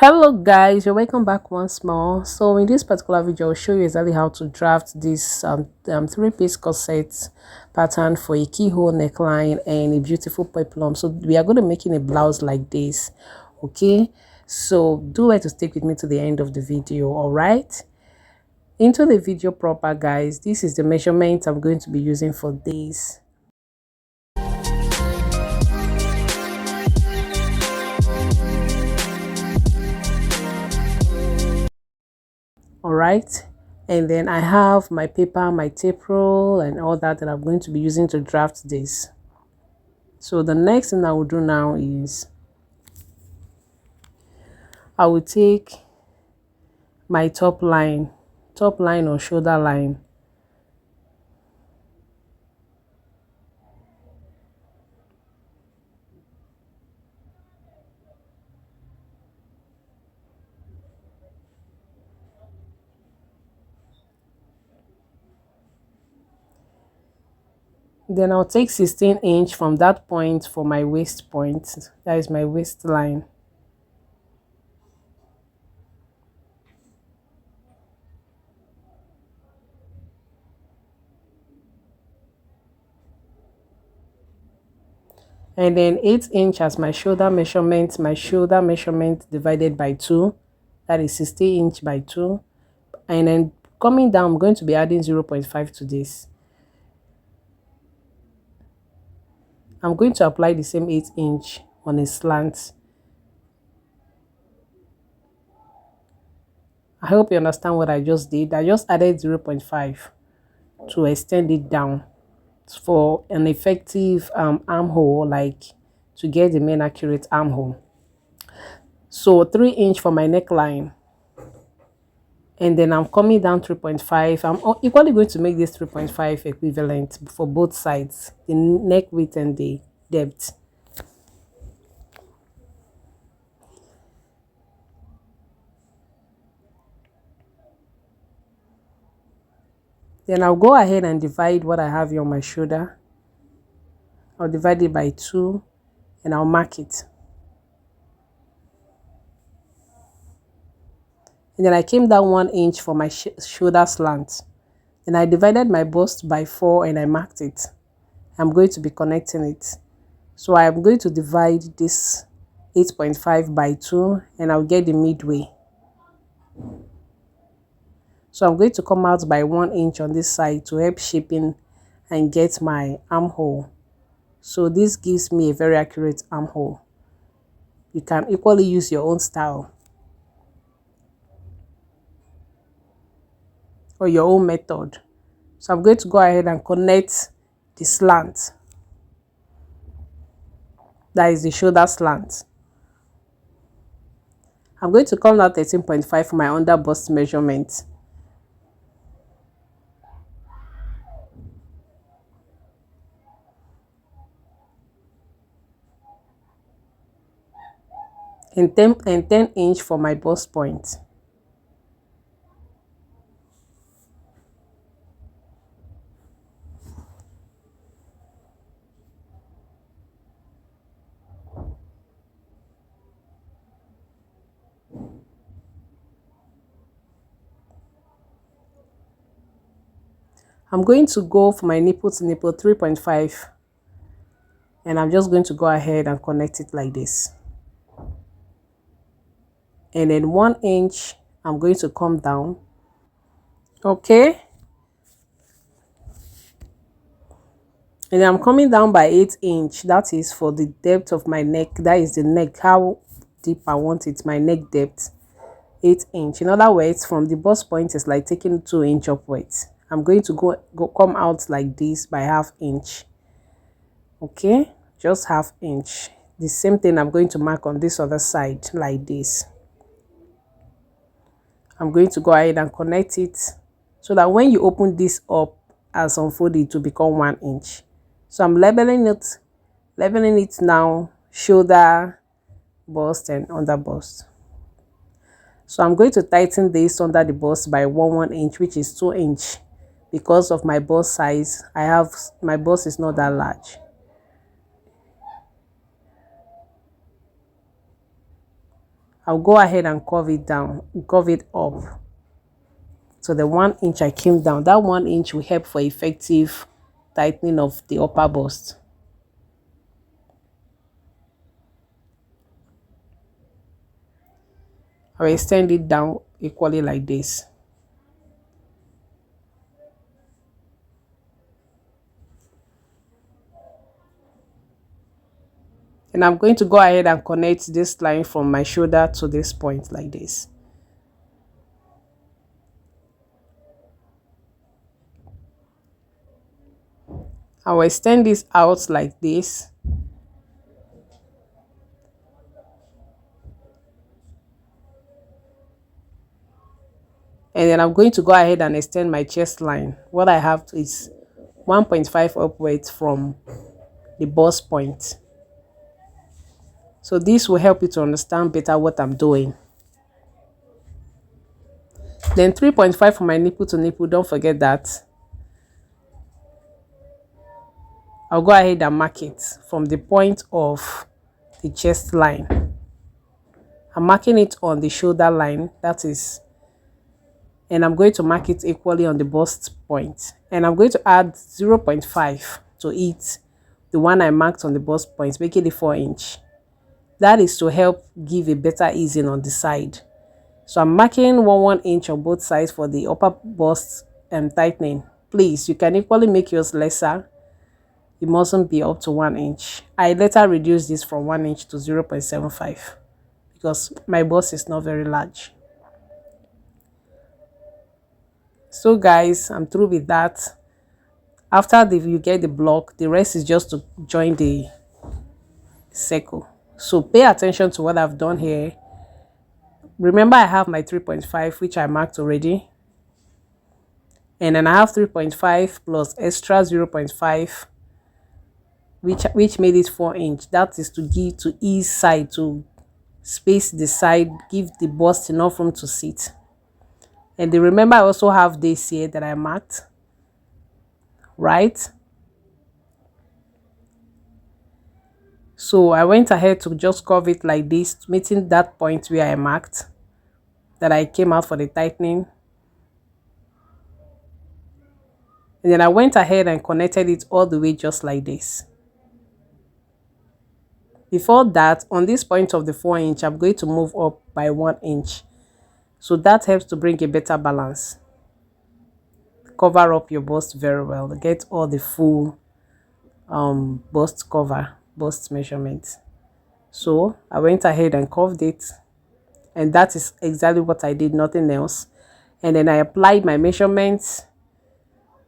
Hello guys, you're welcome back once more. So in this particular video I'll show you exactly how to draft this three-piece corset pattern for a keyhole neckline and a beautiful peplum. So we are going to be making a blouse like this. Okay, so do like to stick with me to the end of the video. All right, into the video proper, guys. This is the measurement I'm going to be using for this. All right, and then I have my paper, my tape roll, and all that I'm going to be using to draft this. So the next thing I will do now is I will take my top line or shoulder line, then I'll take 16" from that point for my waist point. That is my waistline. And then 8" as my shoulder measurement divided by 2, that is 60" by 2. And then coming down, I'm going to be adding 0.5 to this. I'm going to apply the same 8" on a slant. I hope you understand what I just did. I just added 0.5 to extend it down for an effective armhole, like to get the main accurate armhole. So 3" for my neckline, and then I'm coming down 3.5. I'm equally going to make this 3.5 equivalent for both sides, the neck width and the depth. Then I'll go ahead and divide what I have here on my shoulder. I'll divide it by 2 and I'll mark it. And then I came down 1" for my shoulder slant. Then I divided my bust by 4 and I marked it. I'm going to be connecting it. So I'm going to divide this 8.5 by 2 and I'll get the midway. So I'm going to come out by 1" on this side to help shaping and get my armhole. So this gives me a very accurate armhole. You can equally use your own style or your own method. So I'm going to go ahead and connect the slant. That is the shoulder slant. I'm going to come down 13.5 for my under bust measurement. And 10" for my bust point. I'm going to go for my nipple to nipple 3.5, and I'm just going to go ahead and connect it like this. And then 1" I'm going to come down. Okay, and I'm coming down by 8". That is for the depth of my neck. That is the neck, how deep I want it, my neck depth. 8". In other words, from the bust point is like taking 2" upwards. I'm going to come out like this by ½ Okay, just ½ The same thing I'm going to mark on this other side like this. I'm going to go ahead and connect it so that when you open this up as unfolded, it will become 1". So I'm leveling it now, shoulder, bust and under bust. So I'm going to tighten this under the bust by 1 which is 2". Because of my bust size, my bust is not that large. I'll go ahead and curve it down, curve it up. So the 1 inch I came down, that 1 inch will help for effective tightening of the upper bust. I'll extend it down equally like this. And I'm going to go ahead and connect this line from my shoulder to this point like this. I will extend this out like this. And then I'm going to go ahead and extend my chest line. What I have is 1.5 upwards from the bust point. So this will help you to understand better what I'm doing. Then 3.5 for my nipple to nipple, don't forget that. I'll go ahead and mark it from the point of the chest line. I'm marking it on the shoulder line, that is, and I'm going to mark it equally on the bust point. And I'm going to add 0.5 to it, the one I marked on the bust point, making it 4 inch. That is to help give a better easing on the side. So I'm marking 1 inch on both sides for the upper bust tightening. Please, you can equally make yours lesser. It mustn't be up to 1 inch. I later reduced this from 1 inch to 0.75 because my bust is not very large. So guys, I'm through with that. After you get the block, the rest is just to join the circle. So pay attention to what I've done here. Remember, I have my 3.5, which I marked already. And then I have 3.5 plus extra 0.5, which made it 4 inch. That is to give to each side, to space the side, give the bust enough room to sit. And then remember, I also have this here that I marked, right? So I went ahead to just curve it like this, meeting that point where I marked that I came out for the tightening. And then I went ahead and connected it all the way just like this. Before that, on this point of the 4 inch, I'm going to move up by 1 inch. So that helps to bring a better balance. Cover up your bust very well. Get all the full bust cover, bust measurement. So I went ahead and curved it. And that is exactly what I did, nothing else. And then I applied my measurements.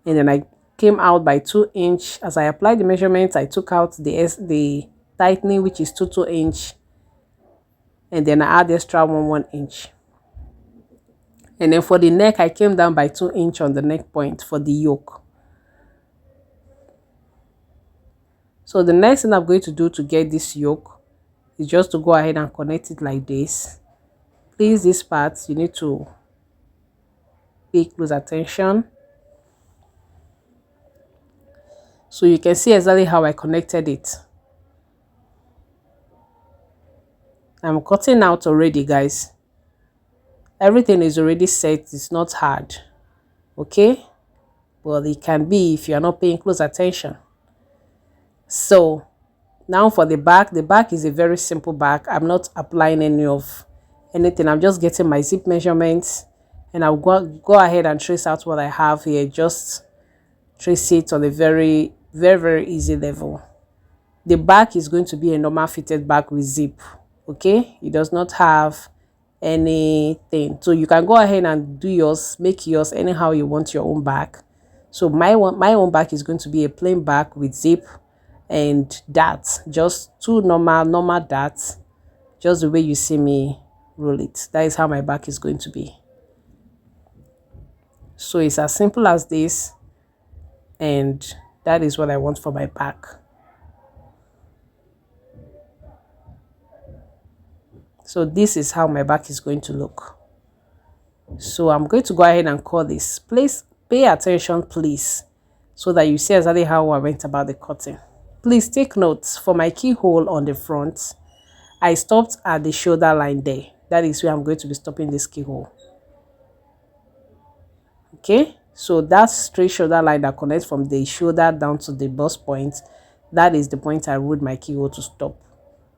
And then I came out by 2 inch. As I applied the measurements, I took out the tightening, which is 2 inch. And then I add extra 1 inch. And then for the neck, I came down by 2 inch on the neck point for the yoke. So the next thing I'm going to do to get this yoke is just to go ahead and connect it like this. Please, this part, you need to pay close attention. So you can see exactly how I connected it. I'm cutting out already, guys. Everything is already set. It's not hard. Okay? Well, it can be if you are not paying close attention. So now for the back is a very simple back. I'm not applying anything. I'm just getting my zip measurements, and I'll go ahead and trace out what I have here. Just trace it on a very, very, very easy level. The back is going to be a normal fitted back with zip. Okay, it does not have anything, so you can go ahead and do yours, make yours anyhow you want your own back. So my own back is going to be a plain back with zip and darts, just two normal darts, just the way you see me roll it. That is how my back is going to be. So it's as simple as this, and that is what I want for my back. So this is how my back is going to look. So I'm going to go ahead and cut this. Please pay attention, please, so that you see exactly how I went about the cutting. Please take notes. For my keyhole on the front, I stopped at the shoulder line there. That is where I'm going to be stopping this keyhole. Okay, so that straight shoulder line that connects from the shoulder down to the bust point, that is the point I ruled my keyhole to stop.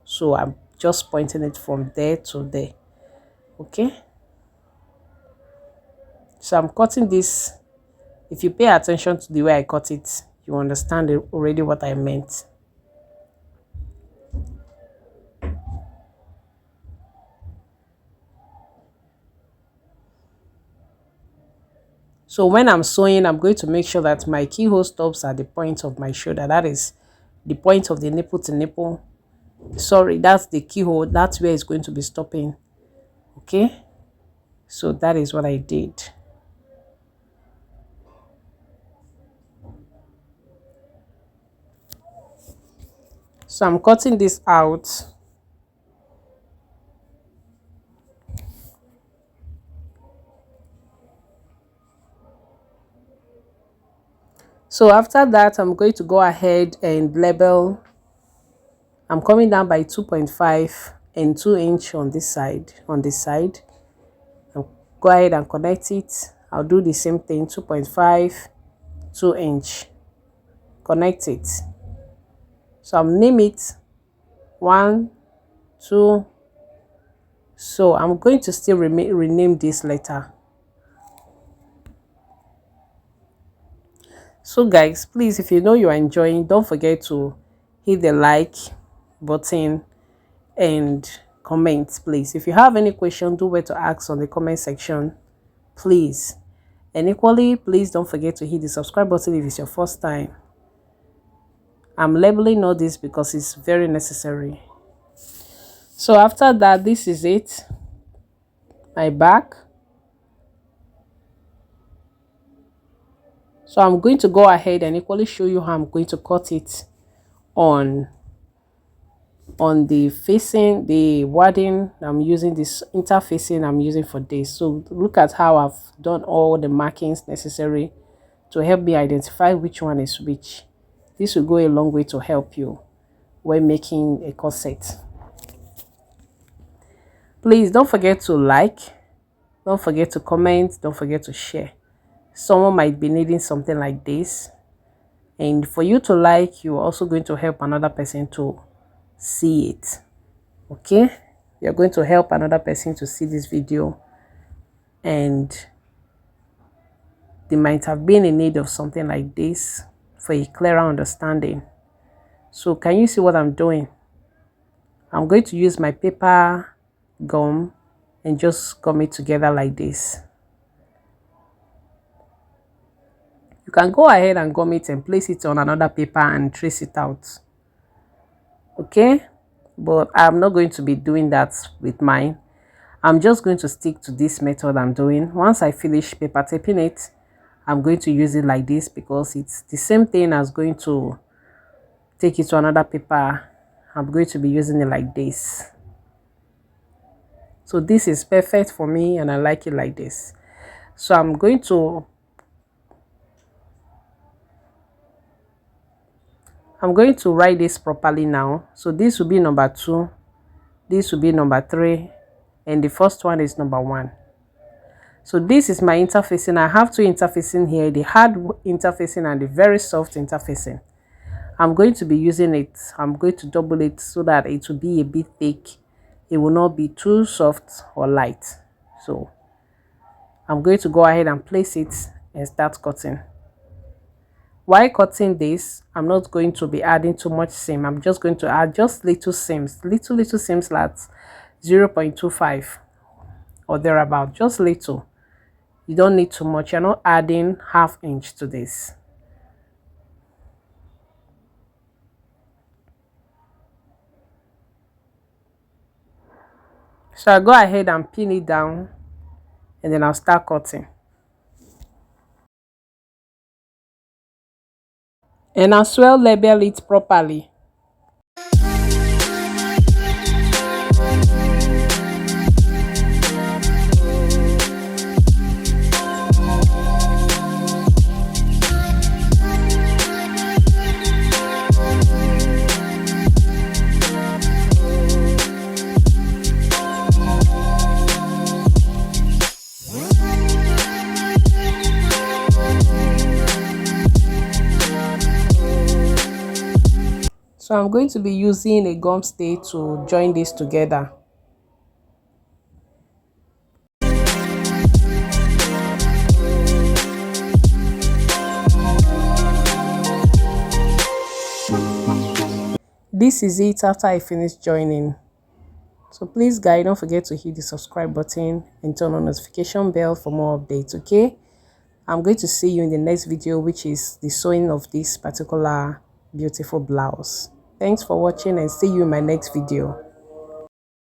So I'm just pointing it from there to there. Okay, so I'm cutting this. If you pay attention to the way I cut it, you understand already what I meant. So when I'm sewing, I'm going to make sure that my keyhole stops at the point of my shoulder. That is the point of the nipple to nipple. Sorry, that's the keyhole. That's where it's going to be stopping. Okay, so that is what I did. So I'm cutting this out. So after that, I'm going to go ahead and label. I'm coming down by 2.5 and 2 inch on this side. I'll go ahead and connect it. I'll do the same thing, 2.5, 2 inch. Connect it. So I'll name it 1, 2. So I'm going to still rename this letter. So guys, please, if you know you are enjoying, don't forget to hit the like button and comment, please. If you have any question, do wait to ask on the comment section, please. And equally, please don't forget to hit the subscribe button if it's your first time. I'm labeling all this because it's very necessary. So after that, this is it, my back. So I'm going to go ahead and equally show you how I'm going to cut it on the facing, the wording I'm using, this interfacing I'm using for this. So look at how I've done all the markings necessary to help me identify which one is which. This will go a long way to help you when making a corset. Please don't forget to like, don't forget to comment, don't forget to share. Someone might be needing something like this, and for you to like, you're also going to help another person to see it. Okay, you're going to help another person to see this video, and they might have been in need of something like this for a clearer understanding. So can you see what I'm doing? I'm going to use my paper gum and just gum it together like this. You can go ahead and gum it and place it on another paper and trace it out. Okay, but I'm not going to be doing that with mine. I'm just going to stick to this method I'm doing. Once I finish paper taping it, I'm going to use it like this because it's the same thing as going to take it to another paper. I'm going to be using it like this. So this is perfect for me and I like it like this. So I'm going to write this properly now. So this will be number 2, this will be number 3, and the first one is number 1. So this is my interfacing. I have 2 interfacing here, the hard interfacing and the very soft interfacing. I'm going to be using it. I'm going to double it so that it will be a bit thick. It will not be too soft or light. So I'm going to go ahead and place it and start cutting. While cutting this, I'm not going to be adding too much seam. I'm just going to add just little seams, little seams like 0.25 or thereabout, just little. You don't need too much. You're not adding ½ inch to this. So I'll go ahead and pin it down and then I'll start cutting. And as well label it properly. So I'm going to be using a gum stay to join this together. This is it after I finish joining. So please guys, don't forget to hit the subscribe button and turn on notification bell for more updates, okay? I'm going to see you in the next video, which is the sewing of this particular beautiful blouse. Thanks for watching and see you in my next video.